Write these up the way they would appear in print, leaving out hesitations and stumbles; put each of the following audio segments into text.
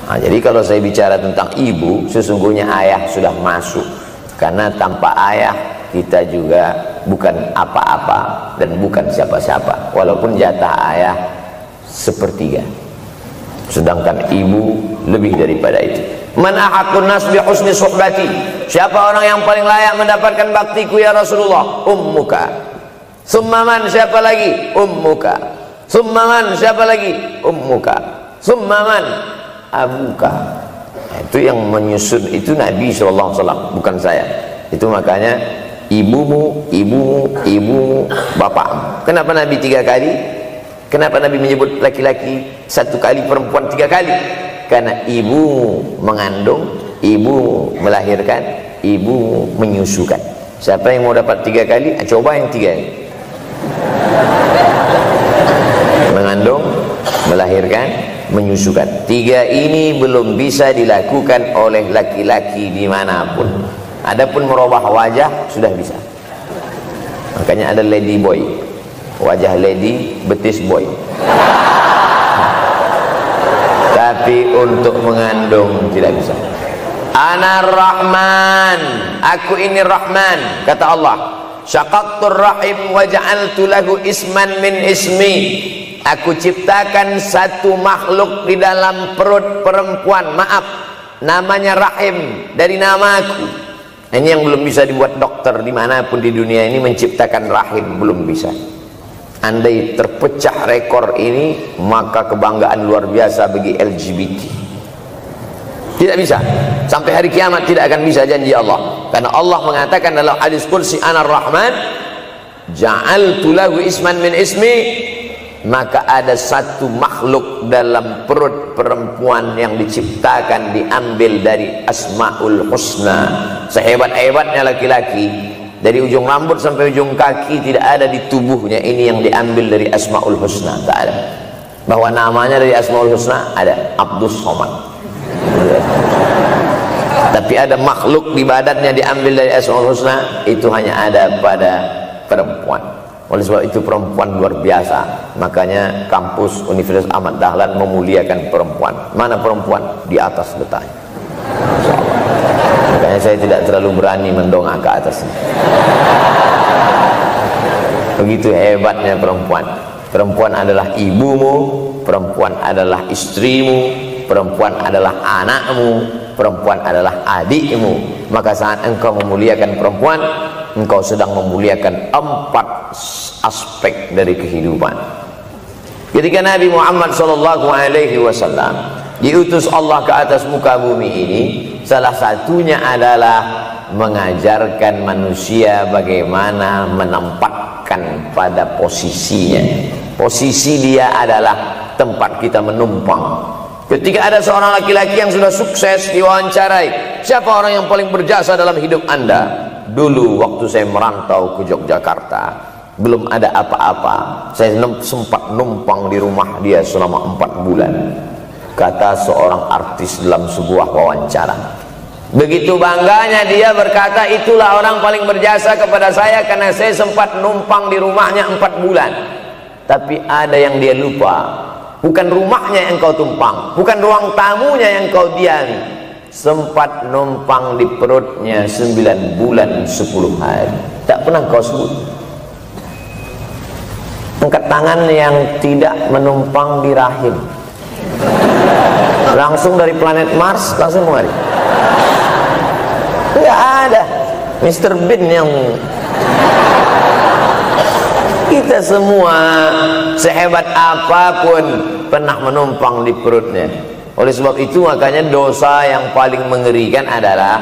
Nah, jadi kalau saya bicara tentang ibu, sesungguhnya ayah sudah masuk, karena tanpa ayah kita juga bukan apa-apa dan bukan siapa-siapa, walaupun jatah ayah sepertiga, sedangkan ibu lebih daripada itu. Man ahaqqun nas bi husni suhbati, siapa orang yang paling layak mendapatkan baktiku ya Rasulullah? Ummuka. Summa man, siapa lagi? Ummuka. Summa man, siapa lagi? Ummuka. Summa man, abuka. Itu yang menyusun itu Nabi SAW, bukan saya. Itu makanya ibumu, ibumu, ibumu, bapakmu. Kenapa Nabi 3 kali? Kenapa Nabi menyebut laki-laki 1 kali, perempuan 3 kali? Karena ibu mengandung, ibu melahirkan, ibu menyusukan. Siapa yang mau dapat 3 kali? Coba yang 3 ini. Mengandung, melahirkan, menyusukan. 3 ini belum bisa dilakukan oleh laki-laki dimanapun. Adapun merubah wajah sudah bisa. Makanya ada lady boy, wajah lady, betis boy. Tapi untuk mengandung tidak bisa. Ana Rahman, aku ini Rahman, kata Allah. Syaqaqtur rahim wa ja'altu lahu isman min ismi. Aku ciptakan satu makhluk di dalam perut perempuan, maaf, namanya rahim, dari namaku. Ini yang belum bisa dibuat dokter dimanapun di dunia ini, menciptakan rahim, belum bisa. Andai terpecah rekor ini, maka kebanggaan luar biasa bagi LGBT. Tidak bisa, sampai hari kiamat tidak akan bisa, janji Allah. Karena Allah mengatakan dalam hadis qudsi, Anar Rahman ja'altu lahu isman min ismi. Maka ada satu makhluk dalam perut perempuan yang diciptakan, diambil dari Asmaul Husna. Sehebat-hebatnya laki-laki, dari ujung rambut sampai ujung kaki tidak ada di tubuhnya ini yang diambil dari Asmaul Husna, tak ada. Bahwa namanya dari Asmaul Husna ada, Abdus Somad. Tapi ada makhluk di badannya diambil dari Asmaul Husna, itu hanya ada pada perempuan. Oleh sebab itu perempuan luar biasa. Makanya kampus Universitas Ahmad Dahlan memuliakan perempuan. Mana perempuan? Di atas letaknya. Makanya saya tidak terlalu berani mendongak ke atas. Begitu hebatnya perempuan. Perempuan adalah ibumu, perempuan adalah istrimu, perempuan adalah anakmu, perempuan adalah adikmu. Maka saat engkau memuliakan perempuan, engkau sedang memuliakan 4 aspek dari kehidupan. Ketika Nabi Muhammad SAW diutus Allah ke atas muka bumi ini, salah satunya adalah mengajarkan manusia bagaimana menempatkan pada posisinya. Posisi dia adalah tempat kita menumpang. Ketika ada seorang laki-laki yang sudah sukses diwawancarai, siapa orang yang paling berjasa dalam hidup Anda? Dulu waktu saya merantau ke Yogyakarta, belum ada apa-apa, saya sempat numpang di rumah dia selama 4 bulan, kata seorang artis dalam sebuah wawancara. Begitu bangganya dia berkata, itulah orang paling berjasa kepada saya karena saya sempat numpang di rumahnya 4 bulan. Tapi ada yang dia lupa, bukan rumahnya yang kau tumpang, bukan ruang tamunya yang kau diami, sempat numpang di perutnya 9 bulan 10 hari. Tak pernah kau sebut. Angkat tangan yang tidak menumpang di rahim, langsung dari planet Mars langsung kemari. Enggak ada. Mr. Bean yang kita semua sehebat apapun pernah menumpang di perutnya. Oleh sebab itu makanya dosa yang paling mengerikan adalah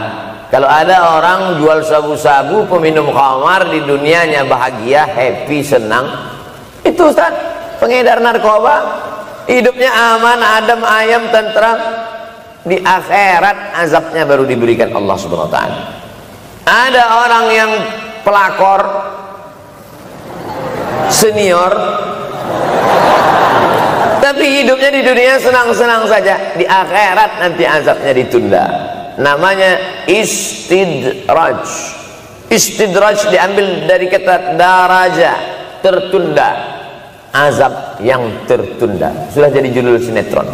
kalau ada orang jual sabu-sabu, peminum khamar, di dunianya bahagia, happy, senang. Itu Ustaz, pengedar narkoba, hidupnya aman, adem, ayam, tentram. Di akhirat azabnya baru diberikan Allah Subhanahu wa taala. Ada orang yang pelakor senior, tapi hidupnya di dunia senang-senang saja. Di akhirat nanti azabnya ditunda. Namanya istidraj. Istidraj diambil dari kata daraja, tertunda. Azab yang tertunda. Sudah jadi judul sinetron.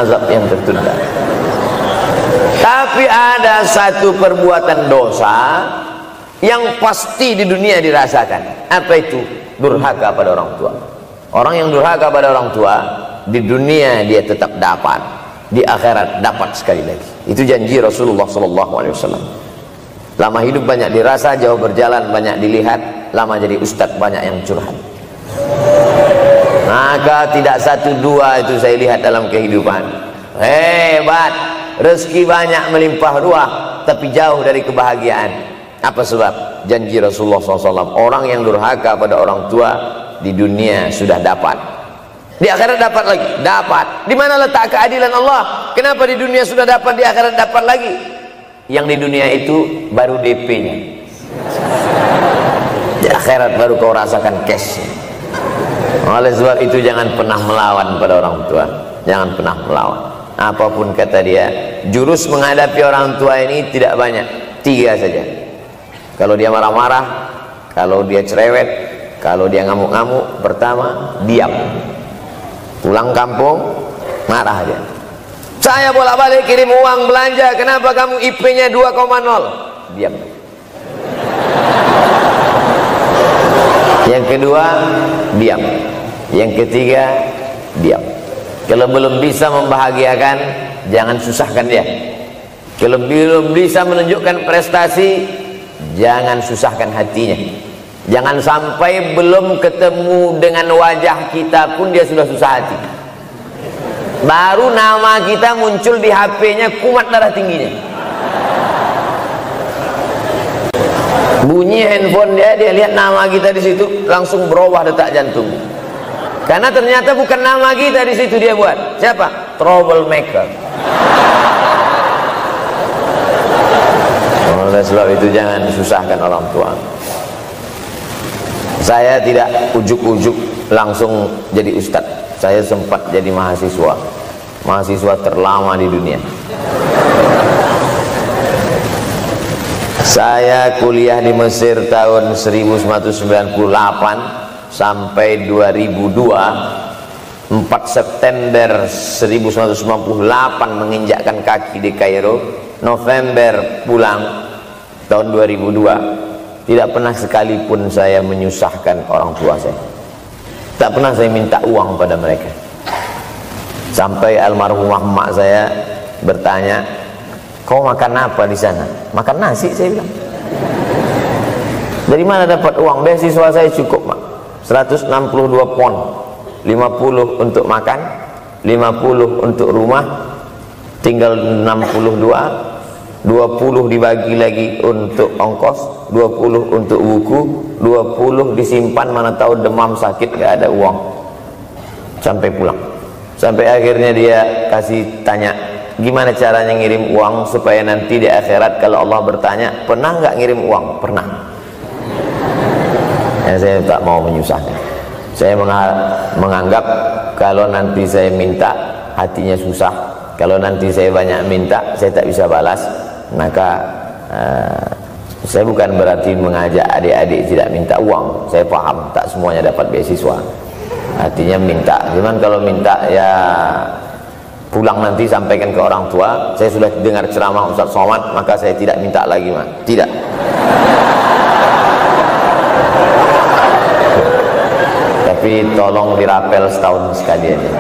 azab yang tertunda. Tapi ada satu perbuatan dosa yang pasti di dunia dirasakan. Apa itu? Durhaka pada orang tua. Orang yang durhaka pada orang tua, di dunia dia tetap dapat, di akhirat dapat sekali lagi. Itu janji Rasulullah SAW. Lama hidup banyak dirasa, jauh berjalan banyak dilihat, lama jadi ustadz banyak yang curhat. Maka tidak satu dua itu saya lihat dalam kehidupan. Hebat, rezeki banyak melimpah ruah, tapi jauh dari kebahagiaan. Apa sebab? Janji Rasulullah SAW. Orang yang durhaka pada orang tua di dunia sudah dapat, di akhirat dapat lagi. Dapat. Di mana letak keadilan Allah? Kenapa di dunia sudah dapat, di akhirat dapat lagi? Yang di dunia itu baru DP-nya, di akhirat baru kau rasakan cash. Oleh sebab itu jangan pernah melawan pada orang tua. Jangan pernah melawan. Apapun kata dia, jurus menghadapi orang tua ini tidak banyak, 3 saja. Kalau dia marah-marah, kalau dia cerewet, kalau dia ngamuk-ngamuk, pertama diam. Pulang kampung marah dia. Saya bolak-balik kirim uang belanja, kenapa kamu IP-nya 2,0? Diam. Yang kedua, diam. Yang ketiga, diam. Kalau belum bisa membahagiakan, jangan susahkan dia. Kalau belum bisa menunjukkan prestasi, jangan susahkan hatinya. Jangan sampai belum ketemu dengan wajah kita pun dia sudah susah hati. Baru nama kita muncul di HP-nya, kumat darah tingginya. Bunyi handphone dia lihat nama kita di situ, langsung berubah detak jantung. Karena ternyata bukan nama kita di situ dia buat. Siapa? Troublemaker. Oleh sebab itu jangan susahkan orang tua. Saya tidak ujuk-ujuk langsung jadi ustadz. Saya sempat jadi mahasiswa terlama di dunia. Saya kuliah di Mesir tahun 1998 sampai 2002. 4 September 1998 menginjakkan kaki di Kairo. November pulang tahun 2002. Tidak pernah sekalipun saya menyusahkan orang tua saya. Tak pernah saya minta uang pada mereka. Sampai almarhumah emak saya bertanya, kau makan apa di sana? Makan nasi, saya bilang. Dari mana dapat uang? Beasiswa saya cukup, mak. 162 pon. 50 untuk makan, 50 untuk rumah, tinggal 62. 20 dibagi lagi untuk ongkos, 20 untuk buku, 20 disimpan, mana tahu demam sakit gak ada uang. Sampai pulang. Sampai akhirnya dia kasih tanya, gimana caranya ngirim uang supaya nanti di akhirat kalau Allah bertanya, pernah nggak ngirim uang? Pernah. Ya, saya tak mau menyusahkan. Saya menganggap kalau nanti saya minta hatinya susah, kalau nanti saya banyak minta saya tak bisa balas. Maka saya bukan berarti mengajak adik-adik tidak minta uang. Saya paham tak semuanya dapat beasiswa, artinya minta. Cuman kalau minta ya pulang nanti sampaikan ke orang tua, saya sudah dengar ceramah Ustaz Somad, maka saya tidak minta lagi, Mak. Tidak. Tapi tolong dirapel setahun sekali aja.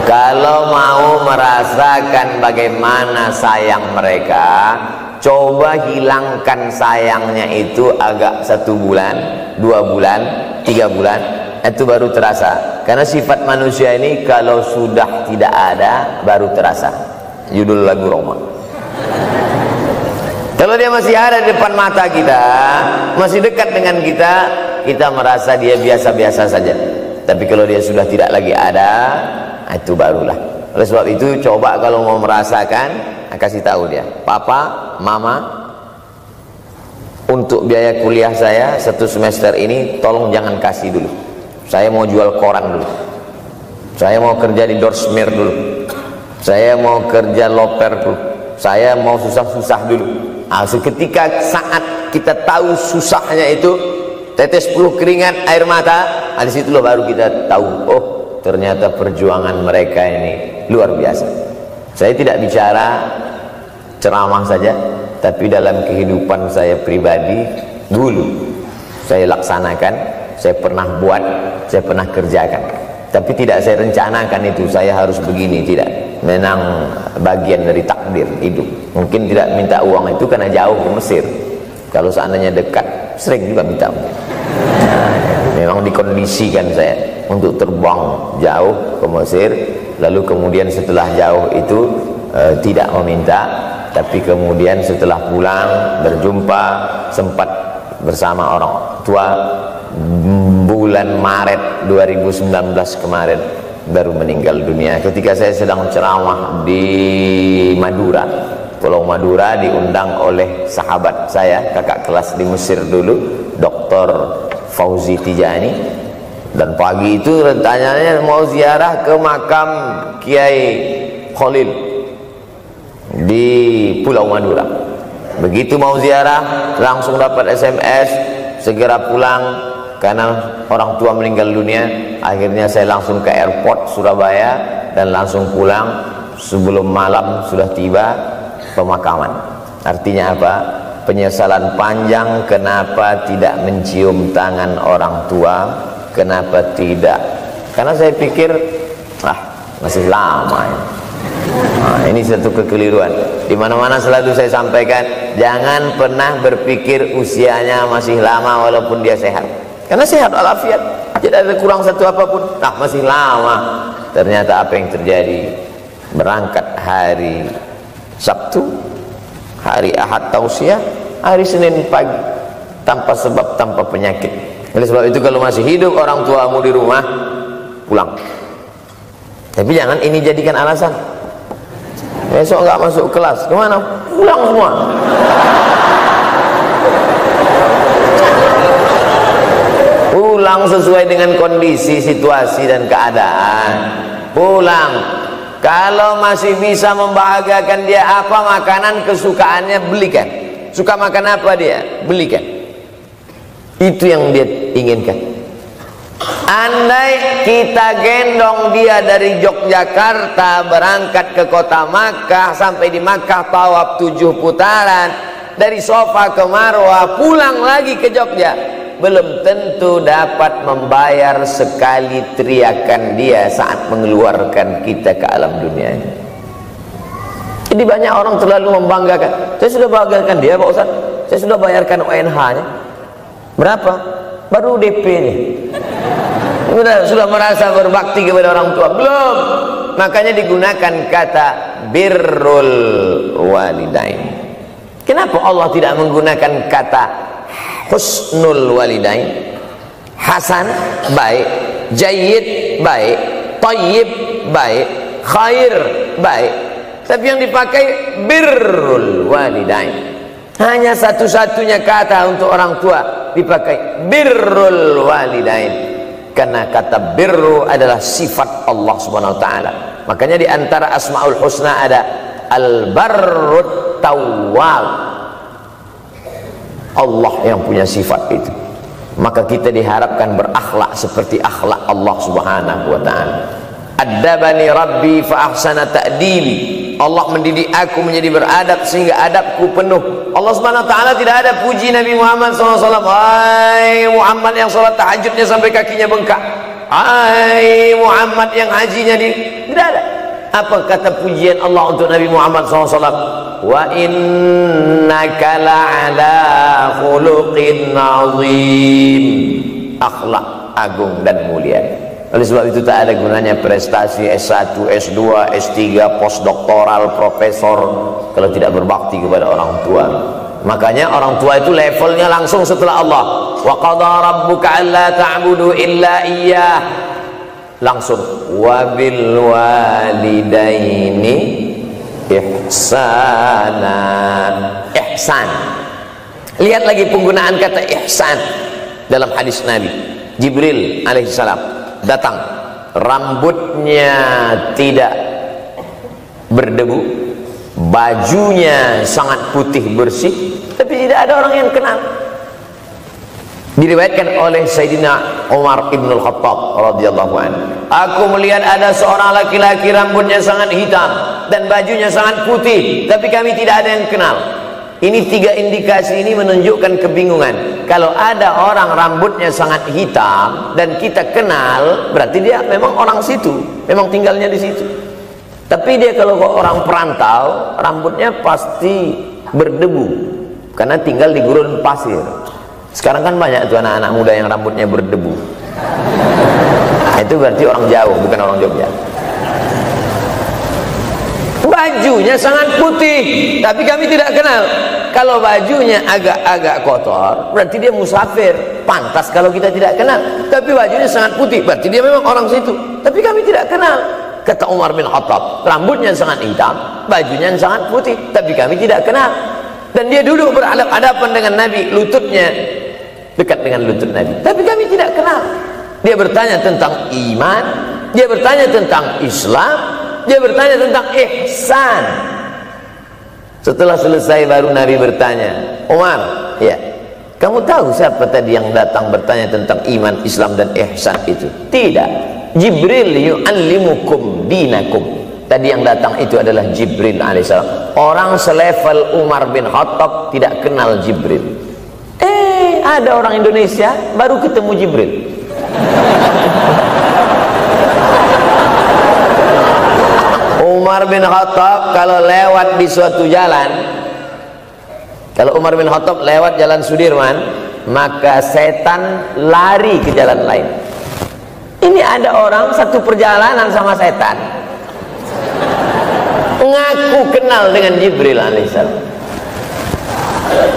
Kalau mau merasakan bagaimana sayang mereka, coba hilangkan sayangnya itu agak 1 bulan, 2 bulan, 3 bulan, itu baru terasa. Karena sifat manusia ini kalau sudah tidak ada baru terasa. Judul lagu Roma. Kalau dia masih ada di depan mata kita, masih dekat dengan kita, kita merasa dia biasa-biasa saja. Tapi kalau dia sudah tidak lagi ada, itu barulah. Oleh sebab itu coba kalau mau merasakan, kasih tahu dia, papa, mama, untuk biaya kuliah saya 1 semester ini tolong jangan kasih dulu. Saya mau jual koran dulu. Saya mau kerja di Dorsmir dulu. Saya mau kerja loper dulu. Saya mau susah-susah dulu. Seketika saat kita tahu susahnya itu, tetes peluh keringat, air mata, di situ baru kita tahu, oh ternyata perjuangan mereka ini luar biasa. Saya tidak bicara ceramah saja, tapi dalam kehidupan saya pribadi dulu saya laksanakan, saya pernah buat, saya pernah kerjakan, tapi tidak saya rencanakan itu saya harus begini, tidak. Memang bagian dari takdir hidup. Mungkin tidak minta uang itu karena jauh ke Mesir. Kalau seandainya dekat, sering juga minta. Nah, memang dikondisikan saya untuk terbang jauh ke Mesir, lalu kemudian setelah jauh itu tidak meminta, tapi kemudian setelah pulang berjumpa, sempat bersama orang tua. Bulan Maret 2019 kemarin baru meninggal dunia ketika saya sedang ceramah di Madura, Pulau Madura, diundang oleh sahabat saya, kakak kelas di Mesir dulu, Dr. Fauzi Tijani. Dan pagi itu rencananya mau ziarah ke makam Kiai Khalil di Pulau Madura. Begitu mau ziarah langsung dapat SMS segera pulang karena orang tua meninggal dunia. Akhirnya saya langsung ke airport Surabaya dan langsung pulang. Sebelum malam sudah tiba pemakaman. Artinya apa? Penyesalan panjang, kenapa tidak mencium tangan orang tua, kenapa tidak, karena saya pikir masih lama ya. Nah, ini satu kekeliruan. Di mana-mana selalu saya sampaikan, jangan pernah berpikir usianya masih lama walaupun dia sehat. Karena sehat walafiat, tidak ada kurang satu apapun. Masih lama. Ternyata apa yang terjadi? Berangkat hari Sabtu, hari Ahad tausiah, hari Senin pagi, tanpa sebab, tanpa penyakit. Oleh sebab itu kalau masih hidup orang tuamu di rumah, pulang. Tapi jangan ini jadikan alasan. Besok nggak masuk kelas, kemana? Pulang semua. Pulang sesuai dengan kondisi, situasi dan keadaan. Pulang. Kalau masih bisa membahagiakan dia apa makanan kesukaannya, belikan. Suka makan apa dia, belikan. Itu yang dia inginkan. Andai kita gendong dia dari Yogyakarta berangkat ke kota Makkah, sampai di Makkah tawaf 7 putaran, dari Sofa ke Marwah, pulang lagi ke Jogja, belum tentu dapat membayar sekali teriakan dia saat mengeluarkan kita ke alam dunia. Jadi banyak orang terlalu membanggakan. Saya sudah banggakan dia Pak Ustaz, saya sudah bayarkan UNH-nya. Berapa? Baru DP-nya. Sudah merasa berbakti kepada orang tua? Belum. Makanya digunakan kata birrul walidain. Kenapa Allah tidak menggunakan kata husnul walidain? Hasan baik, jayyid baik, thayyib baik, khair baik, tapi yang dipakai birrul walidain. Hanya satu-satunya kata untuk orang tua dipakai birrul walidain. Karena kata birru adalah sifat Allah Subhanahu wa taala. Makanya di antara Asmaul Husna ada Al-Barrut Tawwab. Allah yang punya sifat itu. Maka kita diharapkan berakhlak seperti akhlak Allah Subhanahu wa taala. Addabani Rabbi fa ahsana ta'dibi. Allah mendidik aku menjadi beradab sehingga adabku penuh. Allah Subhanahu wa taala tidak ada puji Nabi Muhammad SAW. Hai Muhammad yang sholat tahajudnya sampai kakinya bengkak. Hai Muhammad yang hajinya tidak ada. Apa kata pujian Allah untuk Nabi Muhammad SAW? Wa innaka la'ala khuluqin azim. Akhlak agung dan mulia. Oleh sebab itu tak ada gunanya prestasi S1, S2, S3, postdoktoral, profesor kalau tidak berbakti kepada orang tua. Makanya orang tua itu levelnya langsung setelah Allah. Wa qadha rabbuka alla ta'budu illa iyyah. Langsung wa bil walidaini ihsana. Ihsan. Lihat lagi penggunaan kata ihsan dalam hadis Nabi. Jibril alaihissalam datang, rambutnya tidak berdebu, bajunya sangat putih bersih, tapi tidak ada orang yang kenal. Diriwayatkan oleh Sayyidina Umar ibn al-Khattab radhiyallahu anhu, aku melihat ada seorang laki-laki rambutnya sangat hitam dan bajunya sangat putih, tapi kami tidak ada yang kenal. Ini tiga indikasi ini menunjukkan kebingungan. Kalau ada orang rambutnya sangat hitam dan kita kenal, berarti dia memang orang situ, memang tinggalnya di situ. Tapi dia kalau orang perantau, rambutnya pasti berdebu karena tinggal di gurun pasir. Sekarang kan banyak tuh anak-anak muda yang rambutnya berdebu. Itu berarti orang jauh, bukan orang Jogja. Bajunya sangat putih, tapi kami tidak kenal. Kalau bajunya agak-agak kotor, berarti dia musafir. Pantas kalau kita tidak kenal. Tapi bajunya sangat putih, berarti dia memang orang situ. Tapi kami tidak kenal. Kata Umar bin Khattab, rambutnya sangat hitam, bajunya sangat putih, tapi kami tidak kenal. Dan dia duduk berhadapan dengan Nabi, lututnya dekat dengan lutut Nabi, tapi kami tidak kenal. Dia bertanya tentang iman, dia bertanya tentang Islam, dia bertanya tentang ihsan. Setelah selesai baru Nabi bertanya, Umar, ya, kamu tahu siapa tadi yang datang bertanya tentang iman, Islam dan ihsan itu? Tidak, Jibril yu'allimukum dinakum. Tadi yang datang itu adalah Jibril alaihissalam. Orang selevel Umar bin Khattab tidak kenal Jibril. Ada orang Indonesia baru ketemu Jibril. Umar bin Khattab kalau lewat di suatu jalan, kalau Umar bin Khattab lewat jalan Sudirman, maka setan lari ke jalan lain. Ini ada orang satu perjalanan sama setan, ngaku kenal dengan Jibril alaihissalam.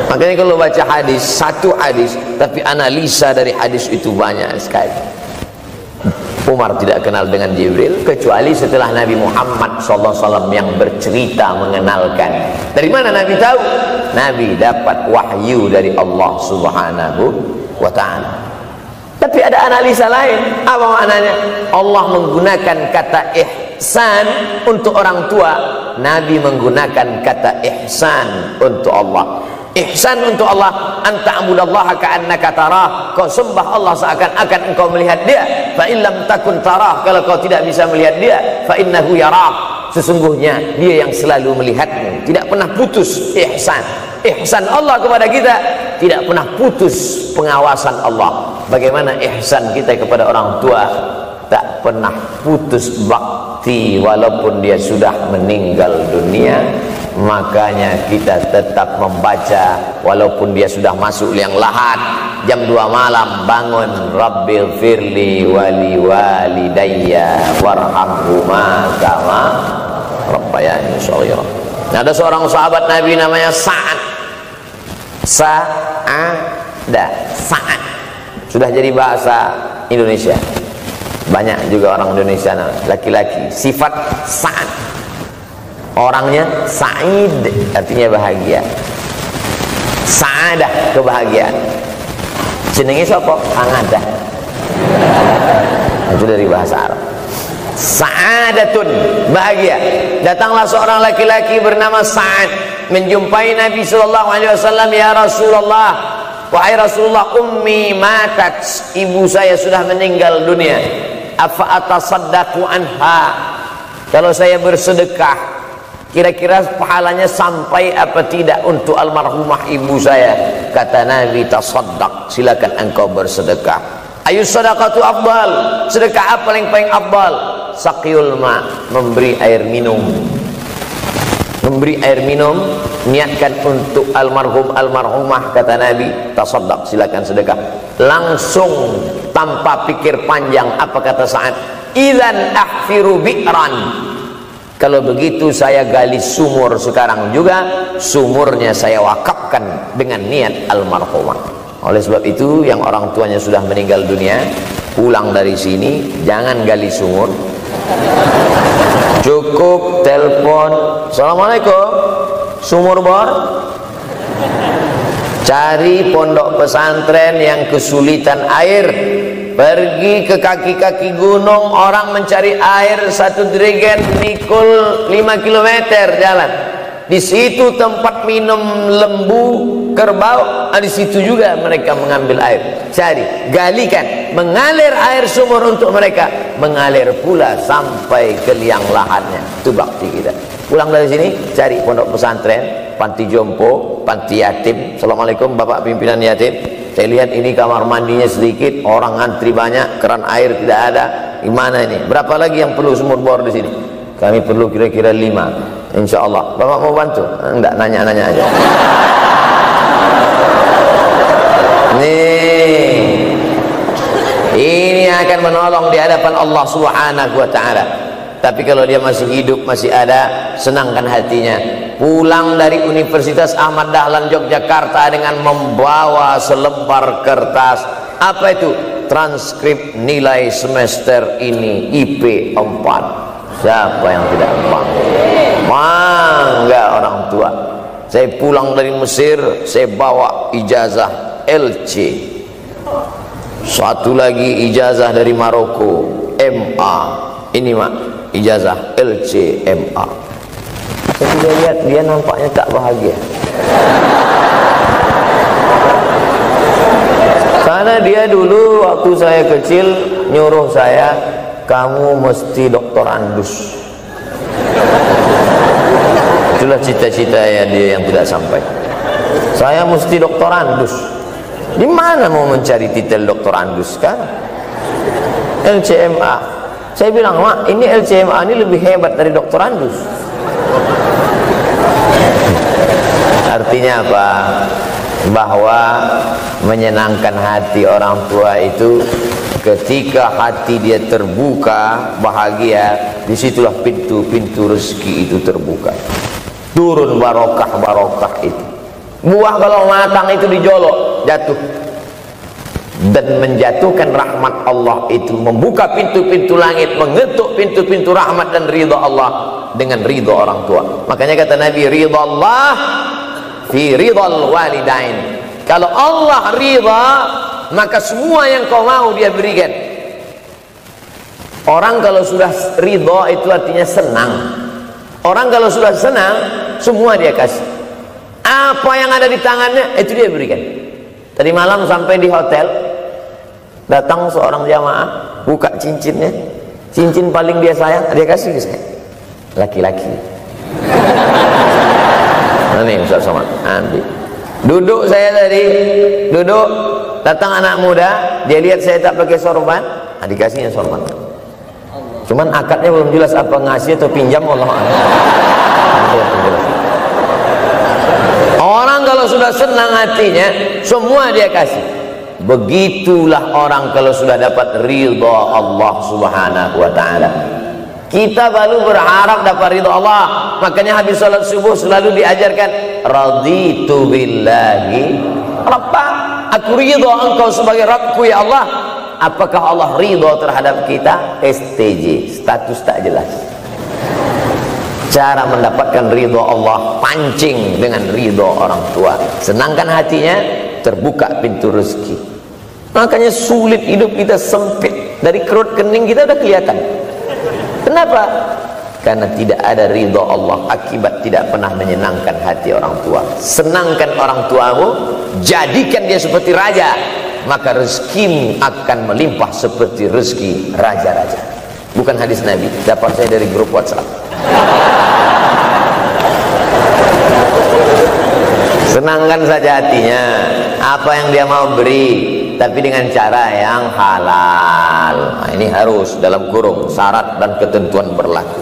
Makanya kalau baca hadis, satu hadis, tapi analisa dari hadis itu banyak sekali. Umar tidak kenal dengan Jibril kecuali setelah Nabi Muhammad SAW yang bercerita mengenalkan. Dari mana Nabi tahu? Nabi dapat wahyu dari Allah Subhanahu wa ta'ala. Tapi ada analisa lain. Apa maknanya? Allah menggunakan kata ihsan untuk orang tua, Nabi menggunakan kata ihsan untuk Allah. Ihsan untuk Allah, anta'budallaha ka'annaka tarah, kau sembah Allah seakan-akan engkau melihat dia. Fa in lam takun tarah, kalau kau tidak bisa melihat dia, fa innahu yarak, sesungguhnya dia yang selalu melihatmu, tidak pernah putus. Ihsan, ihsan Allah kepada kita, tidak pernah putus pengawasan Allah. Bagaimana ihsan kita kepada orang tua? Tak pernah putus bakti walaupun dia sudah meninggal dunia. Makanya kita tetap membaca walaupun dia sudah masuk liang lahat, jam 2 malam bangun, Rabbil firli wali walidayya warhamhuma kama rabbayani shaghira. Nah, ada seorang sahabat Nabi namanya Sa'ad. Sa'ad sudah jadi bahasa Indonesia. Banyak juga orang Indonesia laki-laki sifat Sa'ad. Orangnya Sa'id, artinya bahagia. Sa'adah, kebahagiaan. Jenenge sapa? Angadah. Itu dari bahasa Arab. Sa'adatun, bahagia. Datanglah seorang laki-laki bernama Sa'ad menjumpai Nabi SAW. Ya Rasulullah, wahai Rasulullah, ummi matat, ibu saya sudah meninggal dunia. Afa atasaddaqu anha, kalau saya bersedekah kira-kira pahalanya sampai apa tidak untuk almarhumah ibu saya? Kata Nabi, tasaddaq, silakan engkau bersedekah. Ayu sadaqatu afdal, sedekah apa yang paling afdal? Saqiyul ma, memberi air minum. Memberi air minum, niatkan untuk almarhum almarhumah, kata Nabi, tasaddaq, silakan sedekah. Langsung tanpa pikir panjang, apa kata Sa'ad? Idzan ahfiru bi'ran, kalau begitu saya gali sumur sekarang juga, sumurnya saya wakafkan dengan niat almarhumah. Oleh sebab itu, yang orang tuanya sudah meninggal dunia, pulang dari sini jangan gali sumur, cukup telepon, assalamualaikum, sumur bor. Cari pondok pesantren yang kesulitan air, pergi ke kaki-kaki gunung, orang mencari air 1 jerigen mikul 5 km jalan. Di situ tempat minum lembu, kerbau, di situ juga mereka mengambil air. Cari, galikan, mengalir air sumur untuk mereka, mengalir pula sampai ke liang lahatnya. Itu bakti kita. Pulang dari sini, cari pondok pesantren, panti jompo, panti yatim. Assalamualaikum Bapak pimpinan yatim. Saya lihat ini kamar mandinya sedikit, orang antri banyak, keran air tidak ada. Gimana ini? Berapa lagi yang perlu sumur bor di sini? Kami perlu kira-kira 5. Insya Allah. Bapak mau bantu? Enggak, nanya-nanya aja. Nih, ini akan menolong di hadapan Allah Subhanahu wa Ta'ala. Tapi kalau dia masih hidup, masih ada, senangkan hatinya. Pulang dari Universitas Ahmad Dahlan Yogyakarta dengan membawa selembar kertas. Apa itu? Transkrip nilai semester ini IP 4. Siapa yang tidak bangga orang tua? Saya pulang dari Mesir, saya bawa ijazah LC. Satu lagi ijazah dari Maroko, MA. Ini mak, ijazah LC MA. Saya sudah lihat dia nampaknya tak bahagia. Karena dia dulu waktu saya kecil nyuruh saya, kamu mesti doktorandus. Itulah cita-cita ya dia yang tidak sampai. Saya mesti doktorandus. Di mana mau mencari titel doktorandus kan? LCMA. Saya bilang, mak, ini LCMA ini lebih hebat dari doktorandus. Artinya apa? Bahwa menyenangkan hati orang tua itu ketika hati dia terbuka, bahagia, disitulah pintu-pintu rezeki itu terbuka. Turun barokah-barokah itu. Buah kalau matang itu dijolok, jatuh. Dan menjatuhkan rahmat Allah itu, membuka pintu-pintu langit, mengetuk pintu-pintu rahmat dan ridha Allah dengan ridha orang tua. Makanya kata Nabi, ridha Allah fi ridhal walidain. Kalau Allah ridha, maka semua yang kau mau dia berikan. Orang kalau sudah ridha itu artinya senang. Orang kalau sudah senang, semua dia kasih. Apa yang ada di tangannya, itu dia berikan. Tadi malam sampai di hotel, datang seorang jamaah, buka cincinnya. Cincin paling dia sayang, dia kasih ke saya. Laki-laki. Nah nih Ustaz Somad, ambil. Duduk saya tadi, duduk, datang anak muda, dia lihat saya tak pakai sorban, dikasihnya sorban. Cuman akadnya belum jelas apa ngasih atau pinjam, Allah. Orang kalau sudah senang hatinya, semua dia kasih. Begitulah orang kalau sudah dapat ridha Allah Subhanahu wa Ta'ala. Kita baru berharap dapat ridha Allah. Makanya habis salat subuh selalu diajarkan, raditu billahi rabba. Aku ridha engkau sebagai Rabbku ya Allah. Apakah Allah ridha terhadap kita? STJ, status tak jelas. Cara mendapatkan ridha Allah, pancing dengan ridha orang tua. Senangkan hatinya, terbuka pintu rezeki. Makanya sulit hidup kita, sempit. Dari kerut kening kita udah kelihatan. Kenapa? Karena tidak ada ridha Allah, akibat tidak pernah menyenangkan hati orang tua. Senangkan orang tuamu, jadikan dia seperti raja, maka rezekimu akan melimpah seperti rezeki raja-raja. Bukan hadis Nabi, dapat saya dari grup WhatsApp. Senangkan saja hatinya, apa yang dia mau beri, tapi dengan cara yang halal. Nah, ini harus dalam kurung syarat dan ketentuan berlaku.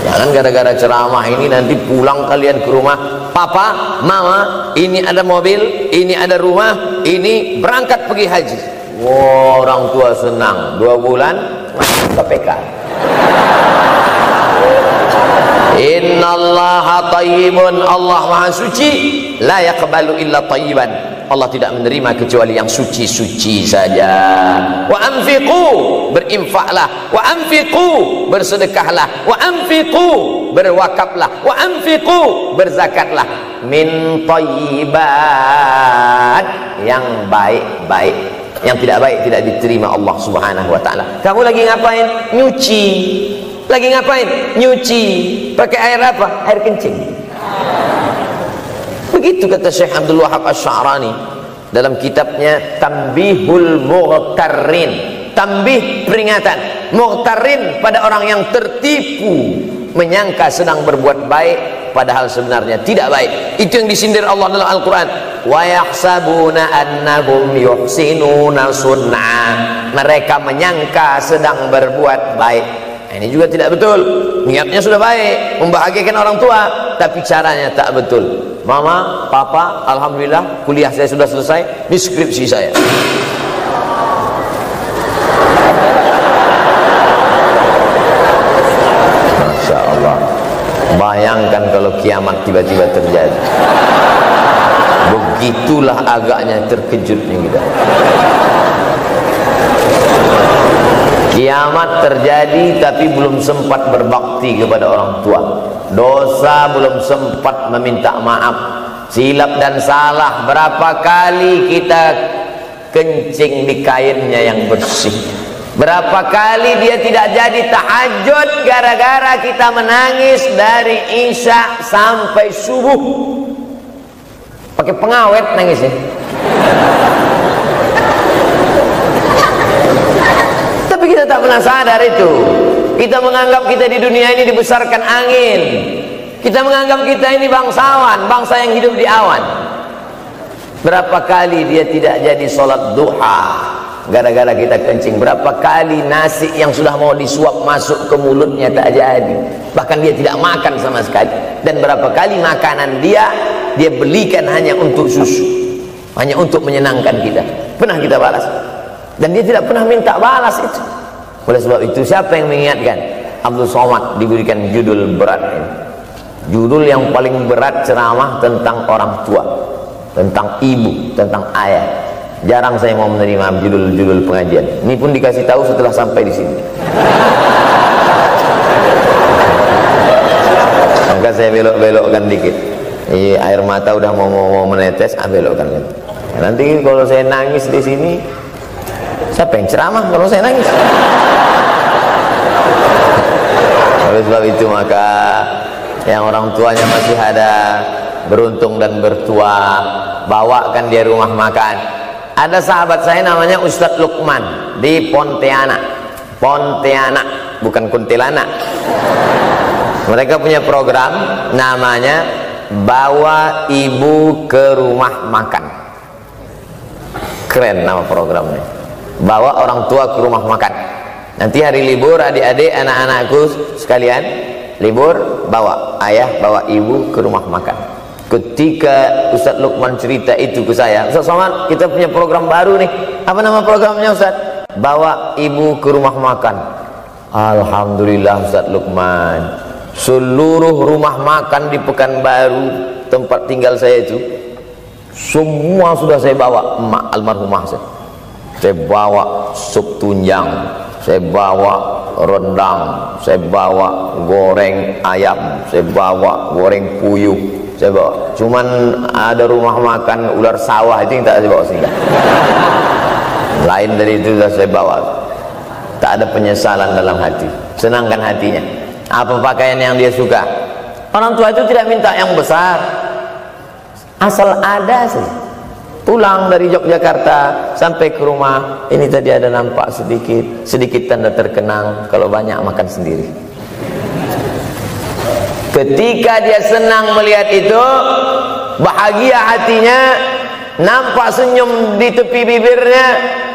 Jangan gara-gara ceramah ini nanti pulang kalian ke rumah, papa, mama, ini ada mobil, ini ada rumah, ini berangkat pergi haji. Wow, orang tua senang, 2 bulan masuk KPK. Innallaha thayyibun, Allah maha suci, la yaqbalu illa thayyiban. Allah tidak menerima kecuali yang suci-suci saja. Wa anfiqu, berinfaklah. Wa anfiqu, bersedekahlah. Wa anfiqu, berwakaflah. Wa anfiqu, berzakatlah. Min thayyibat, yang baik-baik. Yang tidak baik tidak diterima Allah Subhanahu wa Ta'ala. Kamu lagi ngapain? Nyuci. Lagi ngapain? Nyuci. Pakai air apa? Air kencing. Begitu kata Syekh Abdul Wahab Asy-Sya'rani dalam kitabnya Tanbihul Mughtarrin. Tanbih, peringatan, mughtarrin, pada orang yang tertipu menyangka sedang berbuat baik padahal sebenarnya tidak baik. Itu yang disindir Allah dalam Al-Quran. Wa yahsabuna annahum yuhsinuna sun'a. Mereka menyangka sedang berbuat baik. Nah, ini juga tidak betul. Niatnya sudah baik, membahagiakan orang tua, tapi caranya tak betul. Mama, papa, alhamdulillah kuliah saya sudah selesai, ini skripsi saya. Masya Allah. Bayangkan kalau kiamat tiba-tiba terjadi. Begitulah agaknya terkejutnya kita. Kiamat terjadi tapi belum sempat berbakti kepada orang tua. Dosa belum sempat meminta maaf. Silap dan salah berapa kali kita kencing di kainnya yang bersih. Berapa kali dia tidak jadi tahajud gara-gara kita menangis dari Isya sampai subuh. Pakai pengawet nangisnya. Tapi kita tak pernah sadar itu. Kita menganggap kita di dunia ini dibesarkan angin. Kita menganggap kita ini bangsawan, bangsa yang hidup di awan. Berapa kali dia tidak jadi sholat duha gara-gara kita kencing. Berapa kali nasi yang sudah mau disuap masuk ke mulutnya tak jadi, bahkan dia tidak makan sama sekali. Dan berapa kali makanan dia belikan hanya untuk susu, hanya untuk menyenangkan kita. Pernah kita balas, dan dia tidak pernah minta balas itu. Oleh sebab itu, siapa yang mengingatkan? Abdul Somad diberikan judul berat ini. Judul yang paling berat ceramah tentang orang tua, tentang ibu, tentang ayah. Jarang saya mau menerima judul-judul pengajian. Ini pun dikasih tahu setelah sampai di sini. Maka saya belok-belokkan dikit. Air mata udah mau menetes, belokkan. Nanti kalau saya nangis di sini, siapa yang ceramah kalau saya nangis? Oleh sebab itu maka yang orang tuanya masih ada, beruntung dan bertua, bawakan dia rumah makan. Ada sahabat saya namanya Ustadz Lukman di Pontianak, bukan Kuntilanak. Mereka punya program namanya Bawa Ibu ke Rumah Makan. Keren nama programnya. Bawa orang tua ke rumah makan. Nanti hari libur adik-adik, anak-anakku sekalian libur, bawa ayah, bawa ibu ke rumah makan. Ketika Ustadz Lukman cerita itu ke saya, Ustadz Somad, kita punya program baru nih. Apa nama programnya Ustadz? Bawa ibu ke rumah makan. Alhamdulillah Ustadz Lukman, seluruh rumah makan di Pekanbaru tempat tinggal saya itu, semua sudah saya bawa. Emak almarhumah saya bawa sup tunjang, saya bawa rendang, saya bawa goreng ayam, saya bawa goreng puyuh, saya bawa. Cuman ada rumah makan ular sawah itu yang tak saya bawa sehingga. Lain dari itu sudah saya bawa. Tak ada penyesalan dalam hati, senangkan hatinya. Apa pakaian yang dia suka? Orang tua itu tidak minta yang besar, asal ada sih. Pulang dari Yogyakarta sampai ke rumah, ini tadi ada nampak sedikit tanda terkenang. Kalau banyak makan sendiri. Ketika dia senang melihat itu, bahagia hatinya, nampak senyum di tepi bibirnya,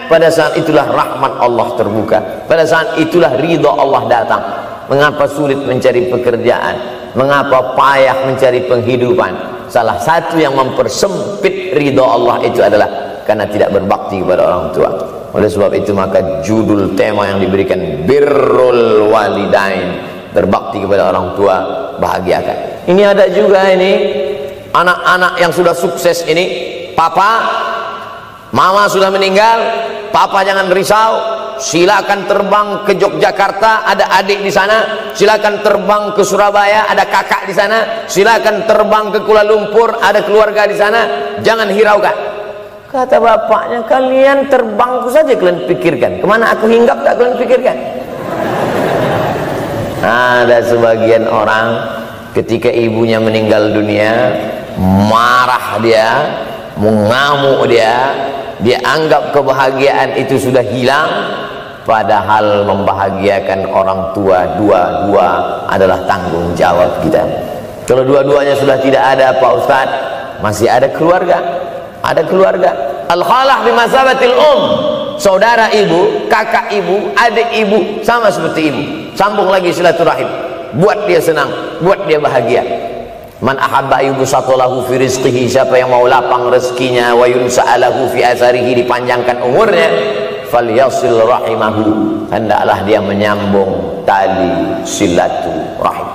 pada saat itulah rahmat Allah terbuka. Pada saat itulah ridha Allah datang. Mengapa sulit mencari pekerjaan? Mengapa payah mencari penghidupan? Salah satu yang mempersempit ridha Allah itu adalah karena tidak berbakti kepada orang tua. Oleh sebab itu maka judul tema yang diberikan birrul walidain, berbakti kepada orang tua, bahagiakan. Ini ada juga ini anak-anak yang sudah sukses ini, papa, mama sudah meninggal, papa jangan risau, silakan terbang ke Yogyakarta, ada adik di sana. Silakan terbang ke Surabaya, ada kakak di sana. Silakan terbang ke Kuala Lumpur, ada keluarga di sana. Jangan hiraukan. Kata bapaknya, kalian terbangku saja kalian pikirkan. Kemana aku hinggap tak kalian pikirkan. Ada sebagian orang ketika ibunya meninggal dunia, marah dia, mengamuk dia anggap kebahagiaan itu sudah hilang, padahal membahagiakan orang tua dua-dua adalah tanggung jawab kita. Kalau dua-duanya sudah tidak ada Pak Ustaz, masih ada keluarga. Ada keluarga. Al-khalah bimasabatil saudara ibu, kakak ibu, adik ibu, sama seperti ibu. Sambung lagi silaturahim, buat dia senang, buat dia bahagia. Man ahabba yubsatalahu fi rizqihi, siapa yang mau lapang rezekinya, wa yunsa'alahu fi asarihi, dipanjangkan umurnya, falyasil rahimahu, hendaklah dia menyambung tali silaturahim.